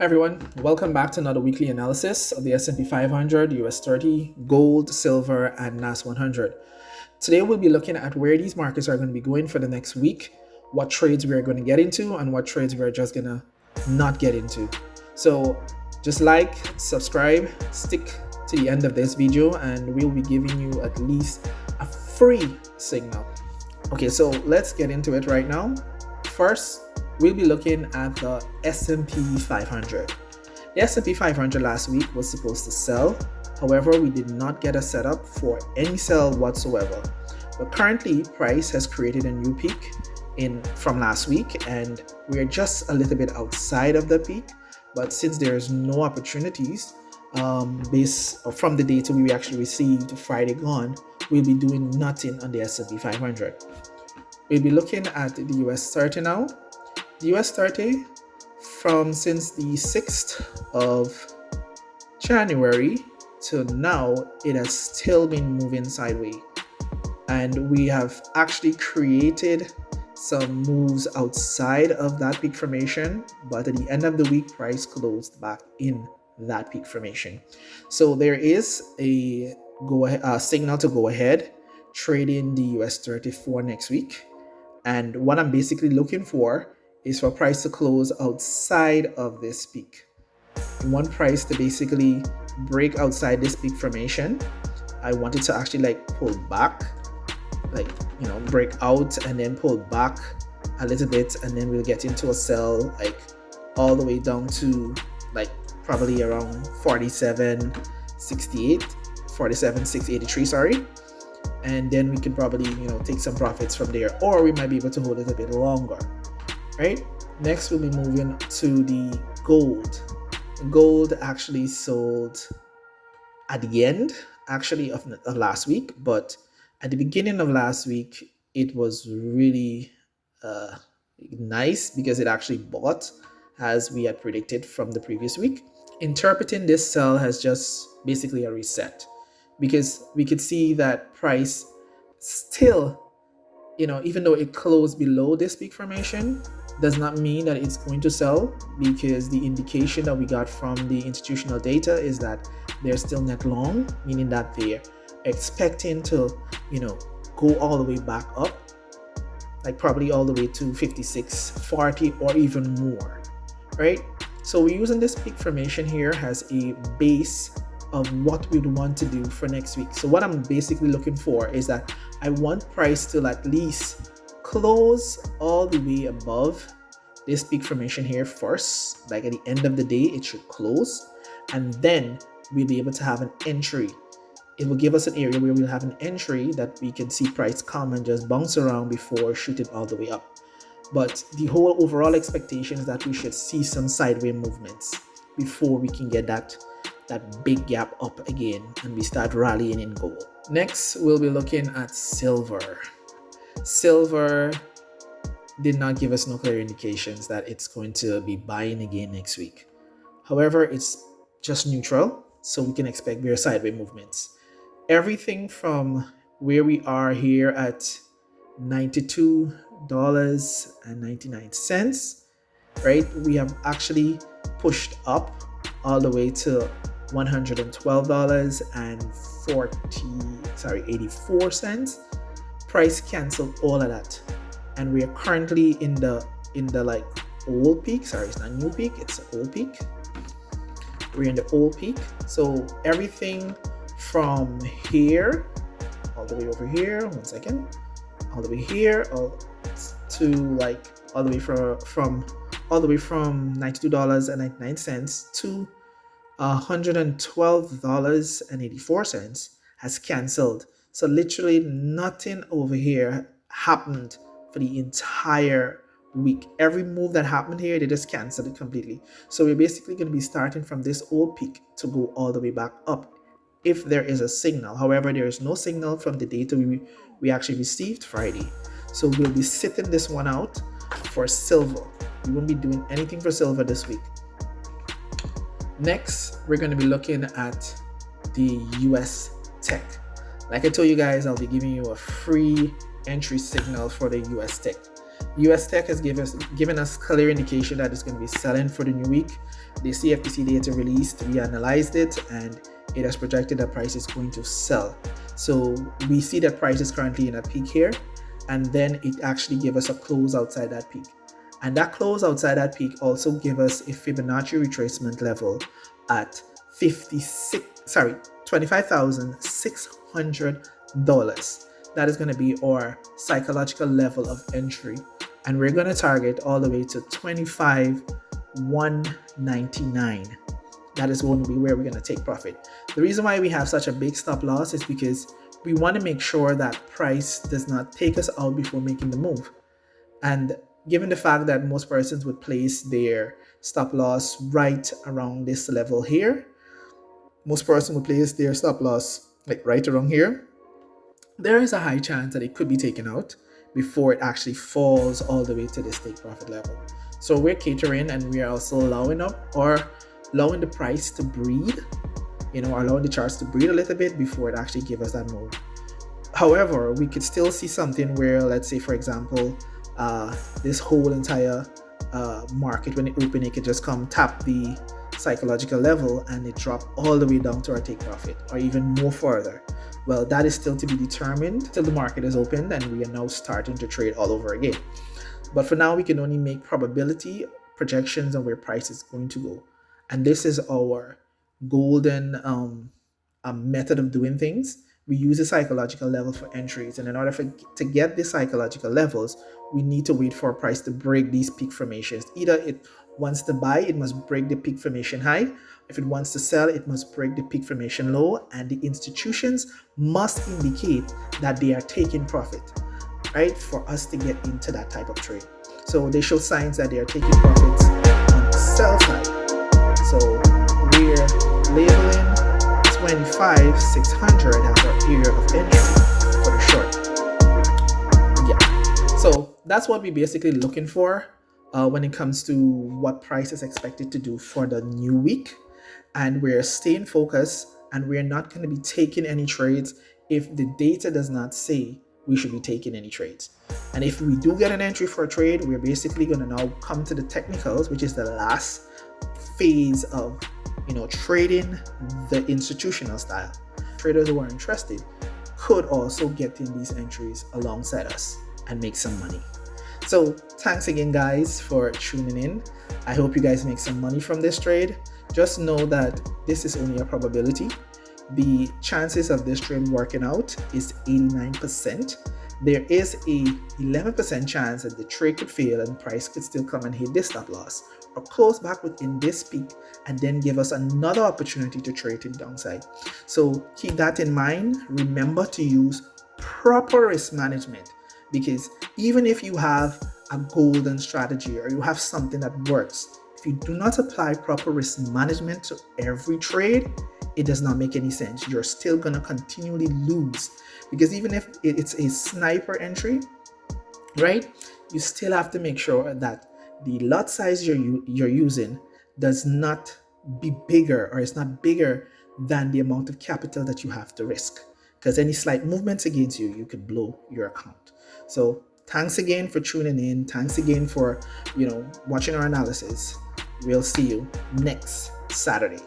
Hi everyone, welcome back to another weekly analysis of the S&P 500, US 30, gold, silver, and NASDAQ 100. Today we'll be looking at where these markets are going to be going for the next week, what trades we're going to get into, and what trades we're just going to not get into. So just like, subscribe, stick to the end of this video, and we'll be giving you at least a free signal. Okay, so let's get into it right now. First, we'll be looking at the S&P 500. The S&P 500 last week was supposed to sell. However, we did not get a setup for any sell whatsoever. But currently, price has created a new peak from last week, and we are just a little bit outside of the peak. But since there's no opportunities, based from the data we actually received Friday gone, we'll be doing nothing on the S&P 500. We'll be looking at the US 30 now. The US 30 since the 6th of January to now, it has still been moving sideways. And we have actually created some moves outside of that peak formation, but at the end of the week, price closed back in that peak formation. So there is a signal to go ahead, trading the US 30 for next week. And what I'm basically looking for is for price to close outside of this peak. I want price to basically break outside this peak formation. I want it to actually pull back, break out and then pull back a little bit, and then we'll get into a sell all the way down to probably around 47.683, sorry. And then we can probably take some profits from there, or we might be able to hold it a bit longer. Right. Next, we'll be moving to the gold. Gold actually sold at the end of last week, but at the beginning of last week, it was really nice because it actually bought as we had predicted from the previous week. Interpreting this sell as just basically a reset, because we could see that price still, even though it closed below this peak formation, does not mean that it's going to sell, because the indication that we got from the institutional data is that they're still net long, meaning that they're expecting to go all the way back up, probably all the way to 56.40 or even more, right? So we're using this peak formation here as a base of what we'd want to do for next week. So what I'm basically looking for is that I want price to at least close all the way above this peak formation here first. At the end of the day, it should close, and then we'll be able to have an entry. It will give us an area where we'll have an entry that we can see price come and just bounce around before shooting all the way up. But the whole overall expectation is that we should see some sideways movements before we can get that big gap up again and we start rallying in gold. Next, we'll be looking at silver. Silver did not give us no clear indications that it's going to be buying again next week. However, it's just neutral, so we can expect very sideways movements. Everything from where we are here at $92.99, right? We have actually pushed up all the way to $112.84. Price canceled all of that, and we are currently in the old peak. Sorry, it's not new peak, it's old peak. We're in the old peak. So everything from here all the way over here, all the way here, all the way from $92.99 to $112.84 has canceled. So literally nothing over here happened for the entire week. Every move that happened here, they just canceled it completely. So we're basically going to be starting from this old peak to go all the way back up if there is a signal. However, there is no signal from the data we actually received Friday. So we'll be sitting this one out for silver. We won't be doing anything for silver this week. Next, we're going to be looking at the US tech. Like I told you guys, I'll be giving you a free entry signal for the US tech. US Tech has given us clear indication that it's going to be selling for the new week. The CFTC data released, we analyzed it, and it has projected that price is going to sell. So we see that price is currently in a peak here, and then it actually gave us a close outside that peak. And that close outside that peak also gave us a Fibonacci retracement level at $25,600. That is going to be our psychological level of entry, and we're going to target all the way to 25,199. That is going to be where we're going to take profit. The reason why we have such a big stop loss is because we want to make sure that price does not take us out before making the move. And given the fact that most persons would place their stop loss right around this level here, most persons would place their stop loss like right around here, there is a high chance that it could be taken out before it actually falls all the way to this take profit level. So we're catering, and we are also allowing the price to breathe, allowing the charts to breathe a little bit before it actually gives us that move. However, we could still see something where, let's say for example, this whole entire market, when it opened, it could just come tap the psychological level and it drop all the way down to our take profit, or even more further. Well, that is still to be determined till the market is opened and we are now starting to trade all over again. But for now, we can only make probability projections on where price is going to go. And this is our golden method of doing things. We use a psychological level for entries, and in order to get the psychological levels, we need to wait for a price to break these peak formations. Either it wants to buy, it must break the peak formation high. If it wants to sell, it must break the peak formation low, and the institutions must indicate that they are taking profit, right, for us to get into that type of trade. So they show signs that they are taking profits on the sell side. So we're labeling 25,600 as our area of entry for the short. Yeah, so that's what we're basically looking for when it comes to what price is expected to do for the new week. And we're staying focused, and we're not going to be taking any trades if the data does not say we should be taking any trades. And if we do get an entry for a trade, we're basically going to now come to the technicals, which is the last phase of trading the institutional style. Traders who are interested could also get in these entries alongside us and make some money. So thanks again, guys, for tuning in. I hope you guys make some money from this trade. Just know that this is only a probability. The chances of this trade working out is 89%. There is a 11% chance that the trade could fail and price could still come and hit this stop loss or close back within this peak and then give us another opportunity to trade to the downside. So keep that in mind. Remember to use proper risk management, because even if you have a golden strategy or you have something that works, if you do not apply proper risk management to every trade, it does not make any sense. You're still going to continually lose, because even if it's a sniper entry, right, you still have to make sure that the lot size you're using does not be bigger, or it's not bigger than the amount of capital that you have to risk, because any slight movements against you could blow your account. So thanks again for tuning in. Thanks again for watching our analysis. We'll see you next Saturday.